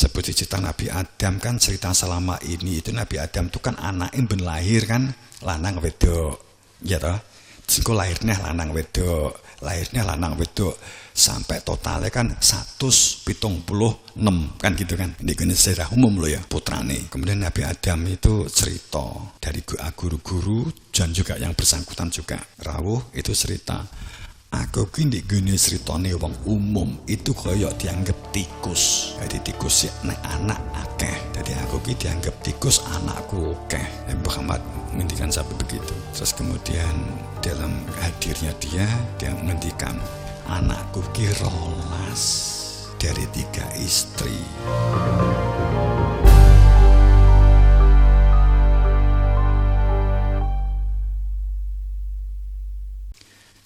Seperti cerita Nabi Adam kan, cerita selama ini itu Nabi Adam itu kan anaknya ben lahir kan lanang wedok, ya toh. Terus lahirnya lanang wedok, sampai totalnya kan 176 kan gitu kan. Ini secara umum loh ya putrane. Kemudian Nabi Adam itu cerita dari guru-guru dan juga yang bersangkutan juga rawuh itu cerita. Aku kini gini ceritane wong umum itu koyok dianggap tikus. Jadi tikus ya anak akeh. Jadi aku kini dianggap tikus, anakku akeh. Muhammad menghentikan sampai begitu. Terus kemudian dalam hadirnya dia menghentikan anakku ki 12 dari 3 istri.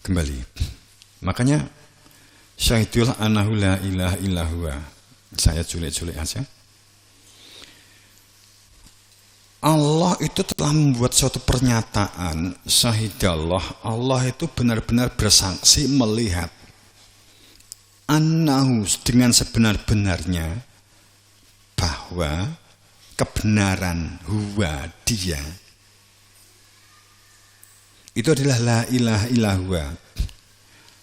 Kembali, makanya syahidul annahu la ilaha illallah. Saya culik-culik aja. Allah itu telah membuat suatu pernyataan, syahidallah, Allah itu benar-benar bersaksi melihat annahu dengan sebenar-benarnya bahwa kebenaran huwa dia itu adalah la ilaha illallah.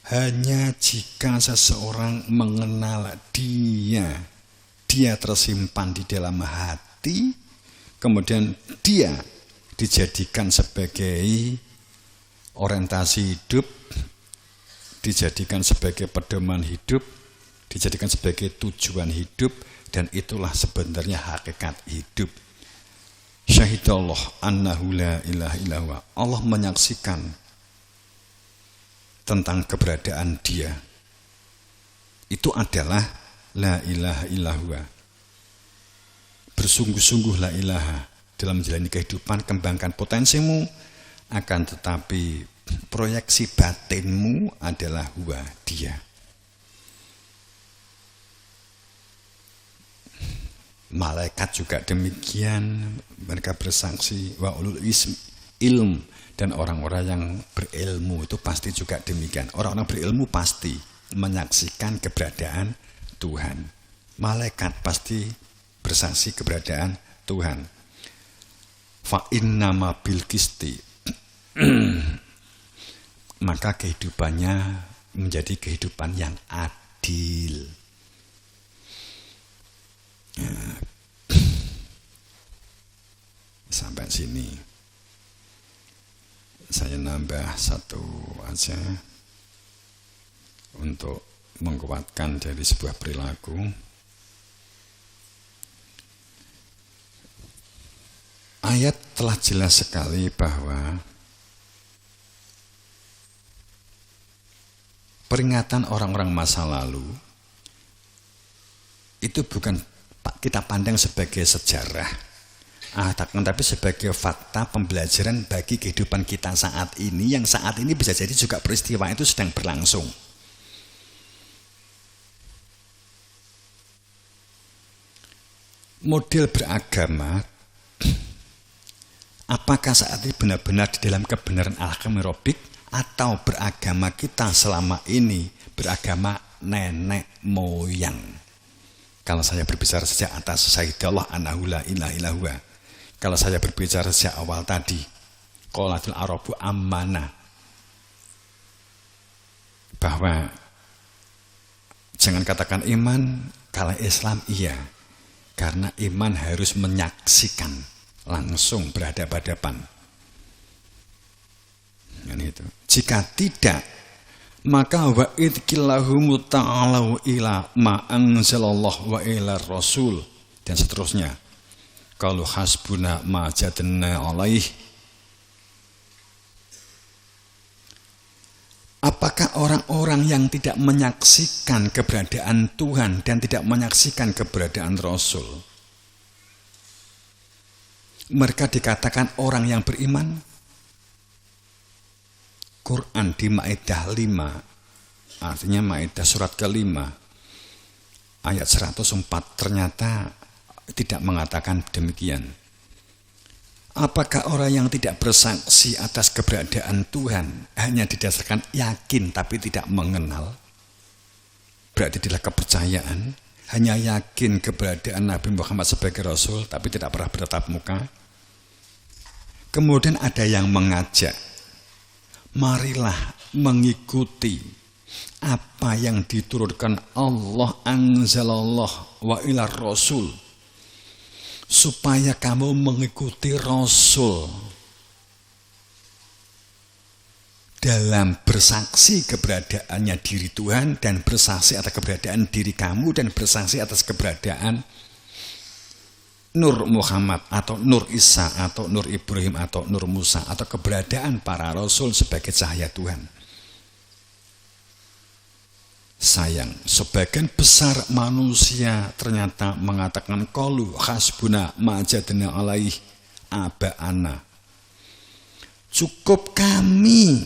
Hanya jika seseorang mengenal dia tersimpan di dalam hati, kemudian dia dijadikan sebagai orientasi hidup, dijadikan sebagai pedoman hidup, dijadikan sebagai tujuan hidup, dan itulah sebenarnya hakikat hidup. Syahidallah annahu la ilaha illallah. Allah menyaksikan tentang keberadaan dia. Itu adalah la ilaha illallah. Bersungguh-sungguh la ilaha dalam menjalani kehidupan, kembangkan potensimu, akan tetapi proyeksi batinmu adalah huwa dia. Malaikat juga demikian, mereka bersaksi wa ulul ilm, dan orang-orang yang berilmu itu pasti juga demikian. Orang-orang berilmu pasti menyaksikan keberadaan Tuhan. Malaikat pasti bersaksi keberadaan Tuhan. Fa innama bil qisti. Maka kehidupannya menjadi kehidupan yang adil. Sampai sini saya nambah satu aja untuk menguatkan dari sebuah perilaku. Ayat telah jelas sekali bahwa peringatan orang-orang masa lalu itu bukan kita pandang sebagai sejarah, tapi sebagai fakta pembelajaran bagi kehidupan kita saat ini, yang saat ini bisa jadi juga peristiwa itu sedang berlangsung. Model beragama, apakah saat ini benar-benar di dalam kebenaran al-hakami rabbik, atau beragama kita selama ini beragama nenek moyang? Kalau saya berbicara sejak atas, syahidallah annahu la ilaha illallah. Kalau saya berbicara sejak awal tadi, qalatul arabu ammana, bahwa jangan katakan iman, kalau Islam iya, karena iman harus menyaksikan langsung berhadapan-hadapan. Itu. Jika tidak, maka wa idkillahum ta'alau ila ma anzalallahu wa ila rasul, dan seterusnya. Kalau hasbuna ma jadna alaih. Apakah orang-orang yang tidak menyaksikan keberadaan Tuhan dan tidak menyaksikan keberadaan Rasul, mereka dikatakan orang yang beriman? Quran di Maidah 5, artinya Maidah surat ke-5 ayat 104 ternyata tidak mengatakan demikian. Apakah orang yang tidak bersaksi atas keberadaan Tuhan hanya didasarkan yakin tapi tidak mengenal? Berarti adalah kepercayaan. hanya yakin keberadaan Nabi Muhammad sebagai Rasul, tapi tidak pernah bertatap muka. Kemudian ada yang mengajak, marilah mengikuti apa yang diturunkan Allah anzalallah wa ila Rasul, supaya kamu mengikuti Rasul dalam bersaksi keberadaannya diri Tuhan, dan bersaksi atas keberadaan diri kamu, dan bersaksi atas keberadaan Nur Muhammad atau Nur Isa atau Nur Ibrahim atau Nur Musa, atau keberadaan para Rasul sebagai cahaya Tuhan. Sayang, sebagian besar manusia ternyata mengatakan qalu hasbuna ma'jadna alaih aba'ana. Cukup kami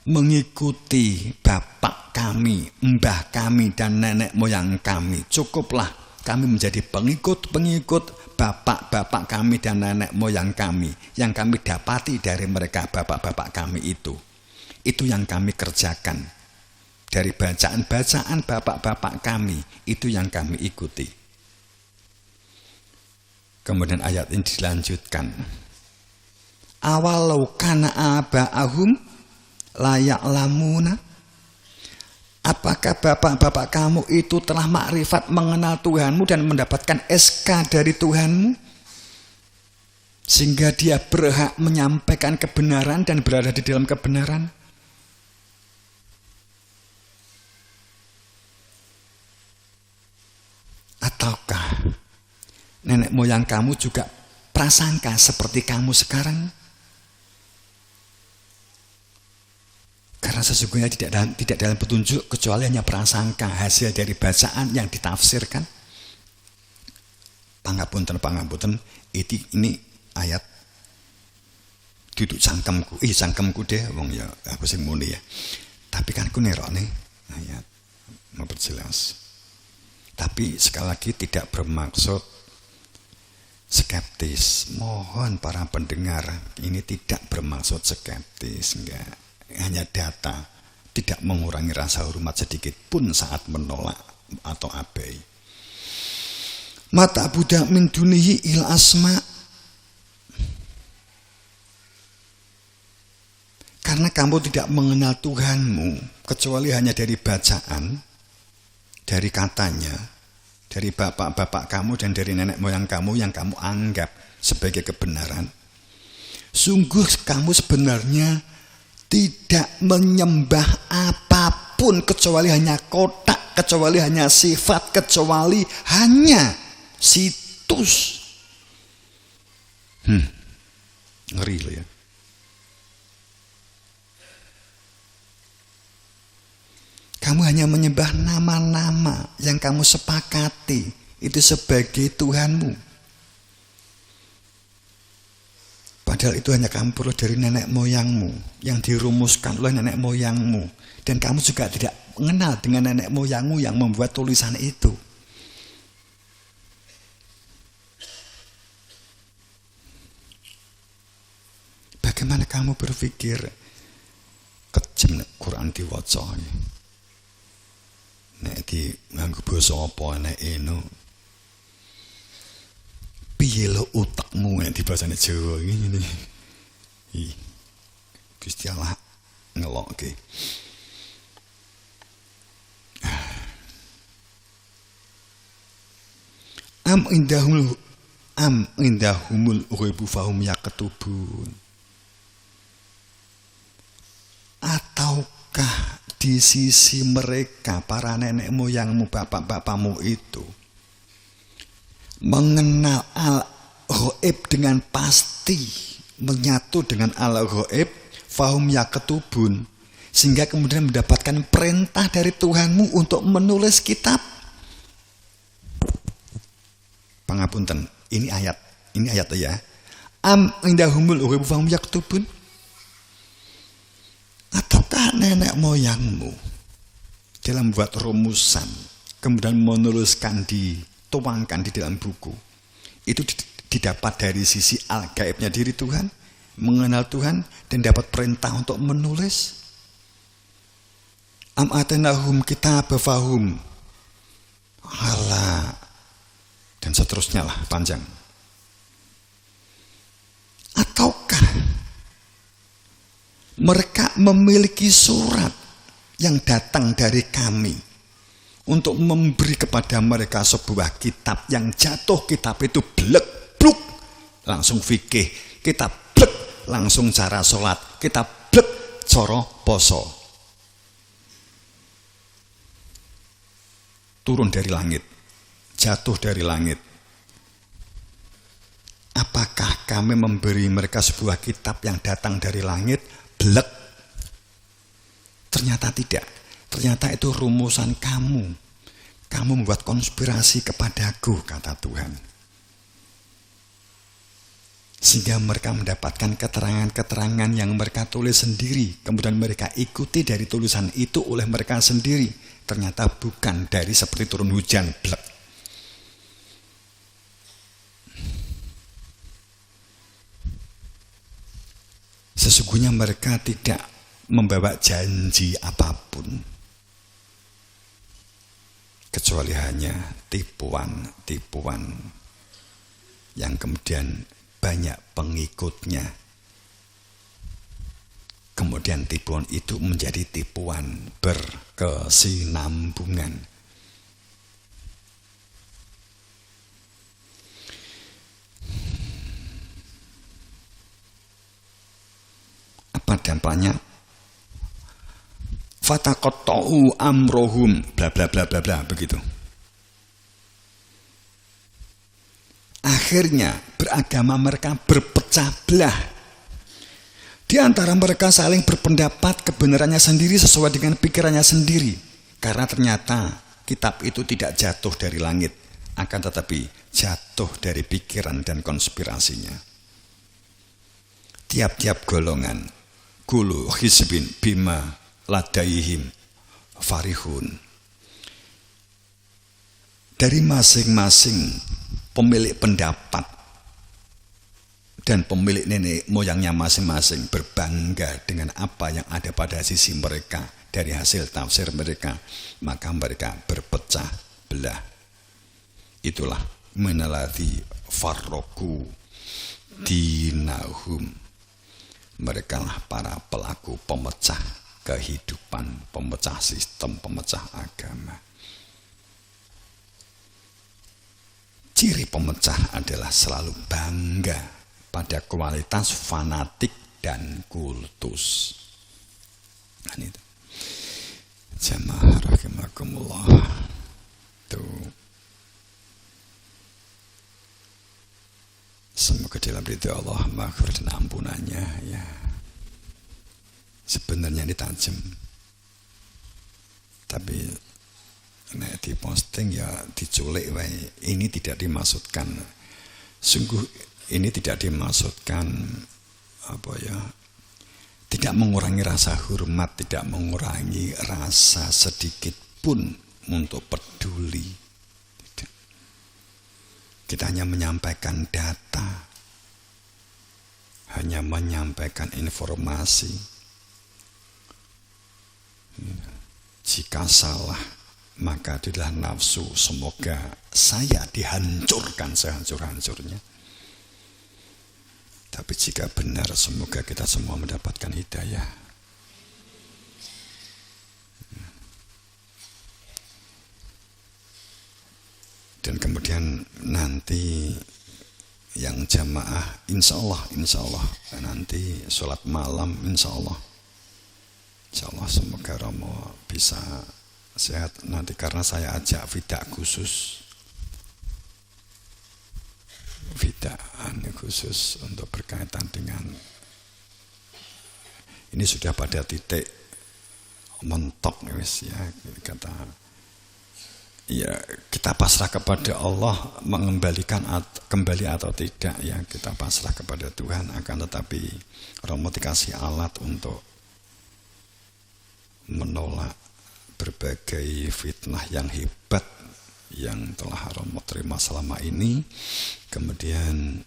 mengikuti bapak kami, mbah kami, dan nenek moyang kami. Cukuplah kami menjadi pengikut-pengikut bapak-bapak kami dan nenek moyang kami. Yang kami dapati dari mereka bapak-bapak kami itu yang kami kerjakan. Dari bacaan-bacaan bapak-bapak kami, itu yang kami ikuti. Kemudian ayat ini dilanjutkan. Awalau kana aba'ahum la ya'lamuna. Apakah bapak-bapak kamu itu telah makrifat mengenal Tuhanmu dan mendapatkan SK dari Tuhanmu, sehingga dia berhak menyampaikan kebenaran dan berada di dalam kebenaran? Ataukah nenek moyang kamu juga prasangka seperti kamu sekarang? Karena sesungguhnya tidak dalam petunjuk kecuali hanya prasangka, hasil dari bacaan yang ditafsirkan. Pangapunten, ini ayat duduk cangkemku deh, wong ya aku sing muni ya. Tapi kan ku nerone ayat memperjelas. Tapi sekali lagi tidak bermaksud skeptis. Mohon para pendengar, ini tidak bermaksud skeptis, enggak. Hanya data, tidak mengurangi rasa hormat sedikit pun saat menolak atau abai. Mata budak min dunihi il asma. Karena kamu tidak mengenal Tuhanmu kecuali hanya dari bacaan, dari katanya, dari bapak-bapak kamu dan dari nenek moyang kamu yang kamu anggap sebagai kebenaran. Sungguh kamu sebenarnya tidak menyembah apapun kecuali hanya kotak, kecuali hanya sifat, kecuali hanya situs. Ngeri loh ya. Kamu hanya menyembah nama-nama yang kamu sepakati itu sebagai Tuhanmu. Padahal itu hanya kamu perlu dari nenek moyangmu, yang dirumuskan oleh nenek moyangmu. Dan kamu juga tidak mengenal dengan nenek moyangmu yang membuat tulisan itu. Bagaimana kamu berpikir kejem Quran diwaca? Nek di nganggo basa apa nek eno? Piye lo utakmu yang dibahasane Jawa ini? Gusti Allah ngelokke. Am indahumul ghaibu fahum yaketubun. Ataukah di sisi mereka para nenek moyangmu, bapak-bapakmu itu mengenal al-ghaib dengan pasti, menyatu dengan al-ghaib, fahum yaketubun, sehingga kemudian mendapatkan perintah dari Tuhanmu untuk menulis kitab. Pangapunten, ini ayat ya. Am indahumul ghaib fahum yaketubun. Ataukah nenek moyangmu dalam membuat rumusan, kemudian menuliskan tuangkan di dalam buku, itu didapat dari sisi al-gaibnya diri Tuhan, mengenal Tuhan dan dapat perintah untuk menulis. Am atanahum kitab fahum Allah, dan seterusnya lah, panjang. Ataukah mereka memiliki surat yang datang dari kami untuk memberi kepada mereka sebuah kitab yang jatuh, kitab itu blek bluk langsung fikih, kitab blek langsung cara sholat, kitab blek coro poso, turun dari langit, jatuh dari langit. Apakah kami memberi mereka sebuah kitab yang datang dari langit? Blek. Ternyata tidak. Ternyata itu rumusan kamu. Kamu membuat konspirasi kepadaku, kata Tuhan. Sehingga mereka mendapatkan keterangan-keterangan yang mereka tulis sendiri. Kemudian mereka ikuti dari tulisan itu oleh mereka sendiri. Ternyata bukan dari seperti turun hujan. Blek. Sesungguhnya mereka tidak membawa janji apapun, kecuali hanya tipuan-tipuan yang kemudian banyak pengikutnya. Kemudian tipuan itu menjadi tipuan berkesinambungan. Apa dampaknya? Fataqatta'u amrohum bla bla bla bla bla, begitu. Akhirnya beragama mereka berpecah belah. Di antara mereka saling berpendapat kebenarannya sendiri sesuai dengan pikirannya sendiri. Karena ternyata kitab itu tidak jatuh dari langit, akan tetapi jatuh dari pikiran dan konspirasinya. Tiap-tiap golongan, kulu hizbin bima ladaihim farihun. Dari masing-masing pemilik pendapat dan pemilik nenek moyangnya masing-masing berbangga dengan apa yang ada pada sisi mereka dari hasil tafsir mereka, maka mereka berpecah belah. Itulah menaladhi farroku dinahum. Mereka lah para pelaku pemecah kehidupan, pemecah sistem, pemecah agama. Ciri pemecah adalah selalu bangga pada kualitas fanatik dan kultus. Nah, itu. Jamaah rahimakumullah. Tuh. Semoga dalam ridha Allah maghfirah dan ampunannya, ya. Sebenarnya ini tajam, tapi nek di posting ya diculik wae. Ini tidak dimaksudkan, sungguh ini tidak dimaksudkan apa ya, tidak mengurangi rasa hormat, tidak mengurangi rasa sedikit pun untuk peduli. Tidak. Kita hanya menyampaikan data, hanya menyampaikan informasi. Jika salah, maka adalah nafsu. Semoga saya dihancurkan sehancur-hancurnya. Tapi jika benar, semoga kita semua mendapatkan hidayah. Dan kemudian nanti yang jamaah, insya Allah nanti sholat malam, insya Allah semoga Romo bisa sehat nanti, karena saya ajak fidak khusus, fidaan khusus untuk berkaitan dengan ini. Sudah pada titik mentok ya, kata ya, kita pasrah kepada Allah, mengembalikan kembali atau tidak ya, kita pasrah kepada Tuhan. Akan tetapi Romo dikasih alat untuk menolak berbagai fitnah yang hebat yang telah Romo terima selama ini. Kemudian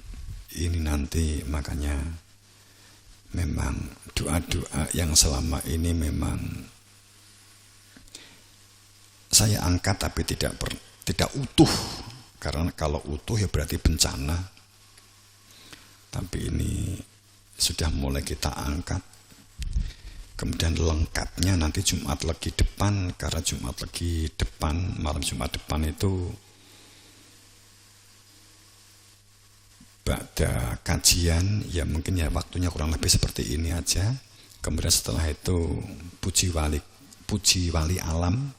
ini nanti, makanya memang doa-doa yang selama ini memang saya angkat, tapi tidak utuh, karena kalau utuh ya berarti bencana. Tapi ini sudah mulai kita angkat. Kemudian lengkapnya nanti Jumat Legi depan, karena Jumat Legi depan, malam Jumat depan itu pada kajian, ya mungkin ya waktunya kurang lebih seperti ini aja. Kemudian setelah itu puji wali alam.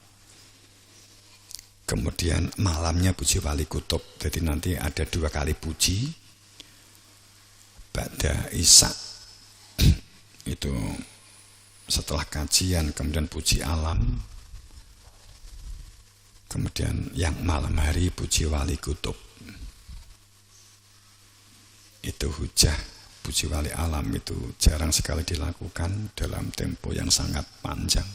Kemudian malamnya puji wali kutub. Jadi nanti ada 2 kali puji. Ba'da Isya itu setelah kajian, kemudian puji alam. Kemudian yang malam hari puji wali kutub. Itu hujah puji wali alam itu jarang sekali dilakukan dalam tempo yang sangat panjang.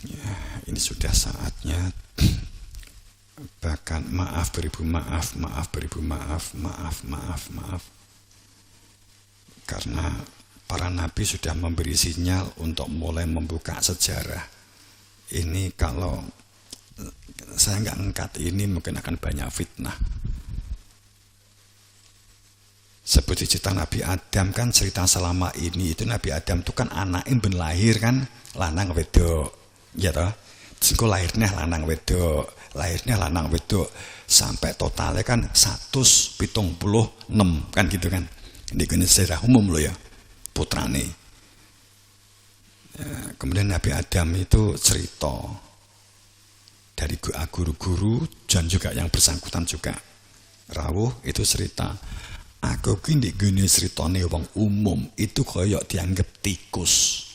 Ya, ini sudah saatnya. Bahkan maaf beribu maaf, maaf beribu maaf, maaf. Karena para nabi sudah memberi sinyal untuk mulai membuka sejarah. Ini kalau saya nggak angkat ini mungkin akan banyak fitnah. Seperti cerita Nabi Adam kan, cerita selama ini itu Nabi Adam itu kan anaknya ben lahir kan lanang wedok, ya toh. Terus lahirnya lanang wedok, sampai totalnya kan 176 kan gitu kan. Ini kan secara umum loh ya, putrane. Ya, kemudian Nabi Adam itu cerita dari guru-guru dan juga yang bersangkutan juga rawuh itu cerita. Aku ki ndek gene critane wong umum itu koyok dianggap tikus.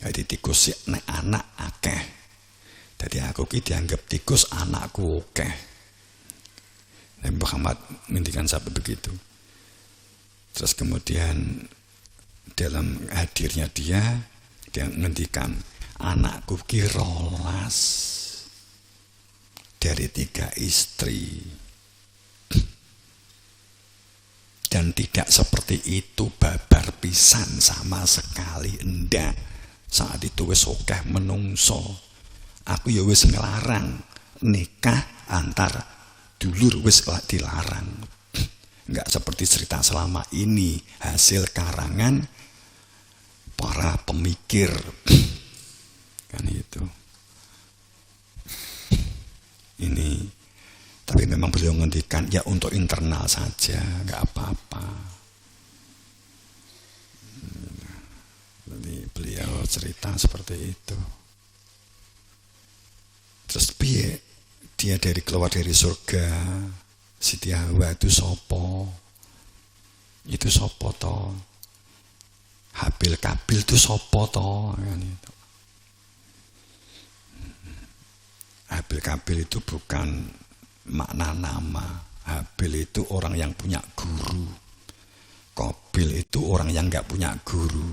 Jadi tikus nek anak akeh. Jadi aku ki dianggap tikus, anakku akeh. Nabi Muhammad menghentikan sampai begitu. Terus kemudian dalam hadirnya dia menghentikan anakku ki 12 dari 3 istri. Dan tidak seperti itu babar pisan sama sekali, enggak. Saat itu wis akeh menungso. Aku ya wis ngelarang nikah antar dulur, wis dilarang. Enggak seperti cerita selama ini hasil karangan para pemikir. Kan itu. Ini tapi memang beliau ngendikan ya untuk internal saja, nggak apa-apa. Jadi beliau cerita seperti itu. Terus dia keluar dari surga, Siti Hawa itu sopo? Itu sopo toh? Habil Kabil itu sopo toh? Kan itu. Habil Kabil itu bukan makna nama. Habil itu orang yang punya guru. Qabil itu orang yang nggak punya guru.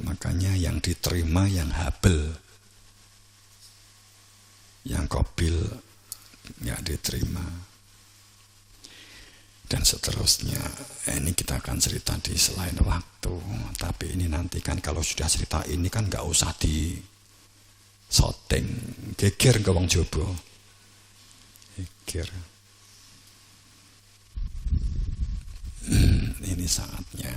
Makanya yang diterima yang Habil, yang Qabil nggak diterima. Dan seterusnya. Ini kita akan cerita di selain waktu. Tapi ini nanti kan kalau sudah cerita ini kan nggak usah di shooting, geger ke wong Jobo. Geger. Ini saatnya.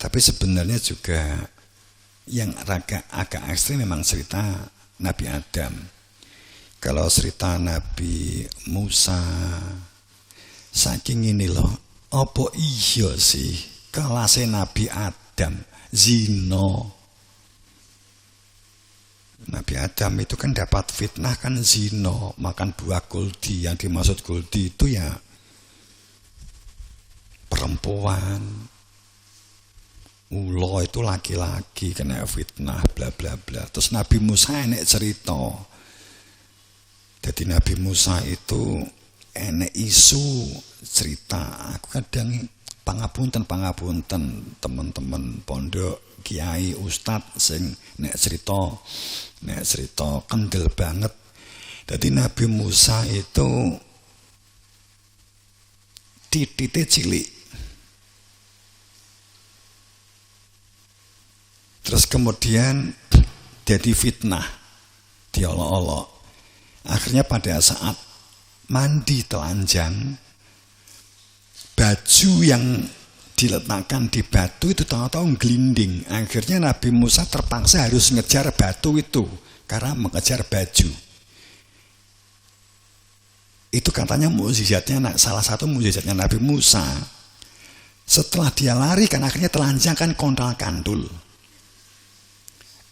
Tapi sebenarnya juga yang agak ekstrim memang cerita Nabi Adam. Kalau cerita Nabi Musa, saking ini loh, apa iya sih kelasnya Nabi Adam zino. Nabi Adam itu kan dapat fitnah kan zino, makan buah kuldi. Yang dimaksud kuldi itu ya perempuan. Ulo itu laki-laki kena fitnah bla bla bla. Terus Nabi Musa enek cerita. Jadi Nabi Musa itu enek isu cerita. Aku kadang pangapunten teman-teman pondok, kiai, ustad sing nek cerita kendel banget. Jadi Nabi Musa itu titite cilik. Terus kemudian jadi fitnah, diolok-olok. Akhirnya pada saat mandi telanjang, baju yang diletakkan di batu itu tahu-tahu gelinding. Akhirnya Nabi Musa terpaksa harus ngejar batu itu karena mengejar baju. Itu katanya mukjizatnya, salah satu mukjizatnya Nabi Musa. Setelah dia lari kan akhirnya telanjang kan kontral kandul.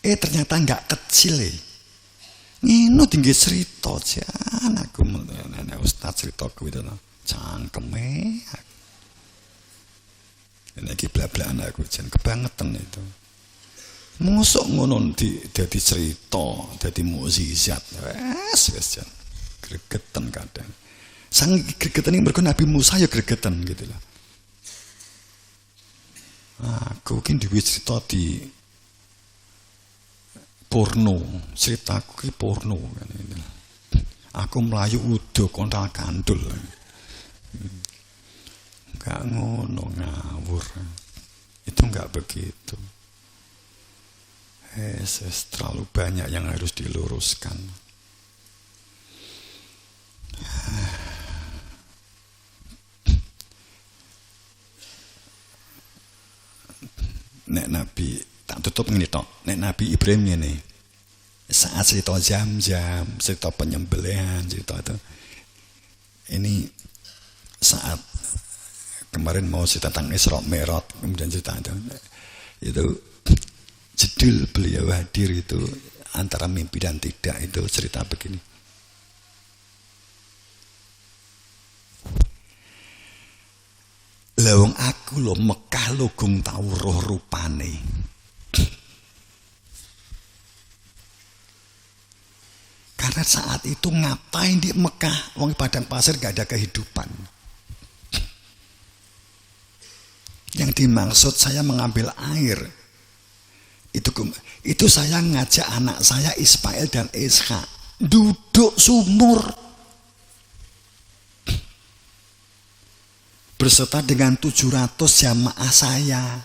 Ternyata nggak kecil Ngino tinggi cerita jan aku nenek ustaz cerita ku itu cangkeme. Ini lagi bla-blaan aku jan kebangetan itu. Mosok ngono dadi cerita, dadi mukjizat. Wes jan. Gregetan kadang. Sang gregetan iki mergo Nabi Musa ya gregetan gitu loh. Aku ki duwe cerita di porno, ceritaku ki porno kan ini. Aku melayu udo kontral kandul. Enggak ngono ngawur. Itu enggak begitu. Terlalu banyak yang harus diluruskan. Nek Nabi tak tutup ngene tok. Nek Nabi Ibrahim ngene. Saat cerita jam-jam, cerita penyembelihan, cerita itu. Ini saat kemarin mau cerita tentang Isra Mi'raj, kemudian cerita itu judul beliau hadir itu antara mimpi dan tidak, itu cerita begini. Lawang aku lo Mekah lo gung tau roh rupane. Karena saat itu ngapain di Mekah? Wong padang pasir gak ada kehidupan. Yang dimaksud saya mengambil air. Itu saya ngajak anak saya Ismail dan Ishak duduk sumur. Berserta dengan 700 jamaah saya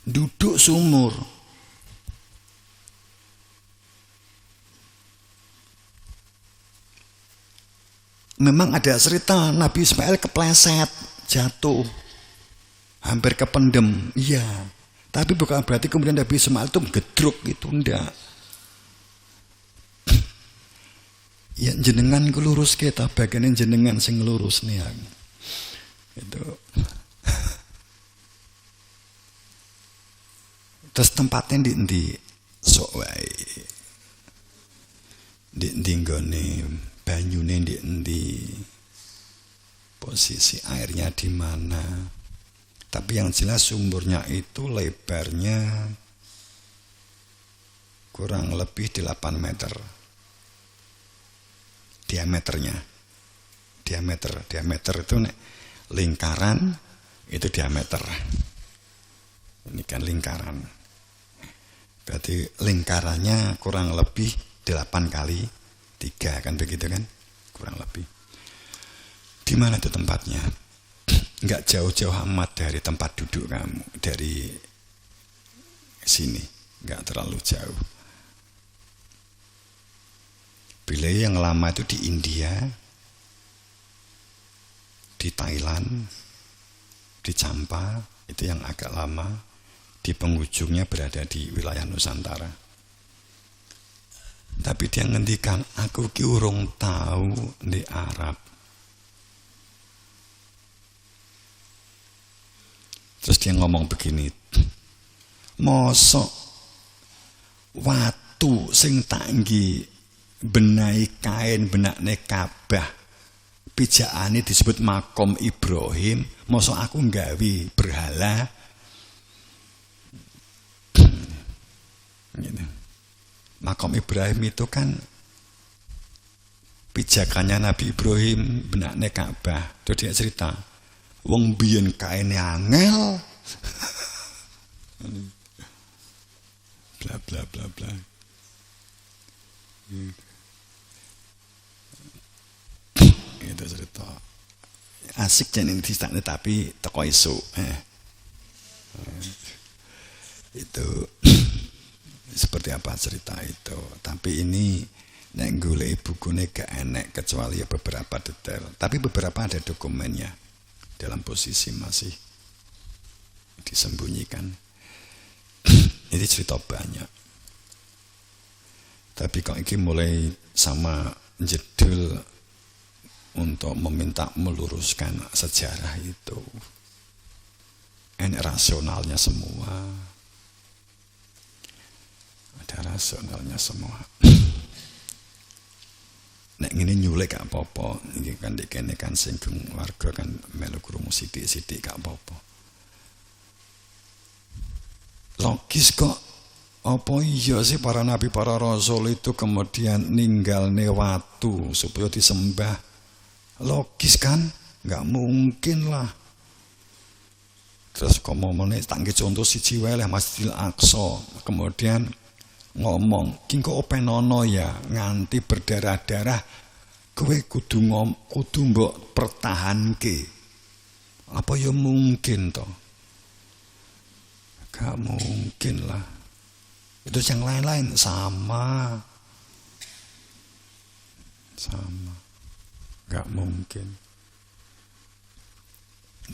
duduk sumur. Memang ada cerita Nabi Ismail kepleset, jatuh, hampir kependem, iya. Tapi bukan berarti kemudian Nabi Ismail itu gedruk, itu enggak. Ya jenengan kelurus kita, bagian jenengan sing lurus nih. Itu terus tempatnya di sok wae di nggone banyune di posisi airnya di mana, tapi yang jelas sumurnya itu lebarnya kurang lebih 8 meter diameter itu lingkaran itu diameter. Ini kan lingkaran. Berarti lingkarannya kurang lebih 8 kali 3 kan begitu kan? Kurang lebih. Di mana itu tempatnya? Enggak jauh-jauh amat dari tempat duduk kamu, dari sini, enggak terlalu jauh. Bila yang lama itu di India, di Thailand, di Champa, itu yang agak lama, di penghujungnya berada di wilayah Nusantara. Tapi dia ngendikan, aku ki urung tahu di Arab. Terus dia ngomong begini, mosok watu sing tanggi benai kain benakne Ka'bah pijakane disebut makom Ibrahim, mosok aku nggawe berhala gitu. Makom Ibrahim itu kan pijakannya Nabi Ibrahim benakne Ka'bah. Terus dia cerita, wong biyen kaine angel bla bla bla bla. Itu cerita asik jan ini disane tapi teko esuk. Itu seperti apa cerita itu. Tapi ini nek golek bukune gak enek kecuali ya beberapa detail. Tapi beberapa ada dokumennya dalam posisi masih disembunyikan. Ini cerita banyak. Tapi kok ini mulai sama jedul untuk meminta meluruskan sejarah itu. Enek rasionalnya semua. Ada rasionalnya semua. Nek ngene nyulek gak apa-apa. Iki kan dikene kan singgung warga kan melu krungu sithik-sithik gak apa-apa. Logis kok. Apa iya sih para nabi, para rasul itu kemudian ninggalne watu supaya disembah? Logis kan? Nggak mungkin lah. Terus kok ngomongnya tangki contoh siji wae lah Masjidil Aqsa. Kemudian ngomong, "Ki kok openono ya nganti berdarah-darah kowe kudu mbok pertahanke." Apa ya mungkin toh? Gak mungkin lah. Itu yang lain-lain sama. Gak mungkin.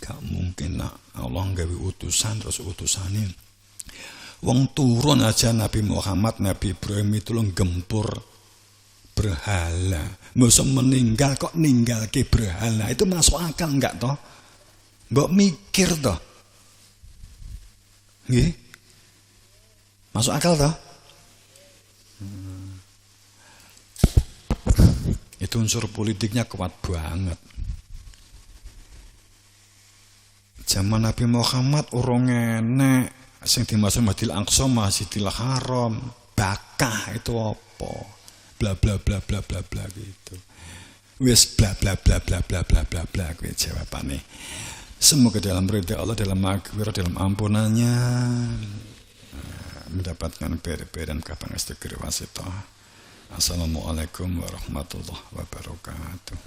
Gak mungkin lah Allah nggawe utusan terus utusane wong turun aja Nabi Muhammad, Nabi Ibrahim itu lo gempur berhala. Masa meninggal kok ninggal ke berhala. Itu masuk akal enggak toh? Mbok mikir toh? Nggih? Masuk akal toh? Itu unsur politiknya kuat banget. Zaman Nabi Muhammad urung enek sing dimaksud Masjidil Aqsa, Masjidil Haram, Bakah itu apa? Bla bla bla bla bla bla gitu. Wis bla bla bla bla bla bla bla bla kuwi jawabane. Semoga dalam ridha Allah, dalam maghfirah, dalam ampunannya mendapatkan ber dan kapangestegir wasitah. Assalamualaikum warahmatullahi wabarakatuh.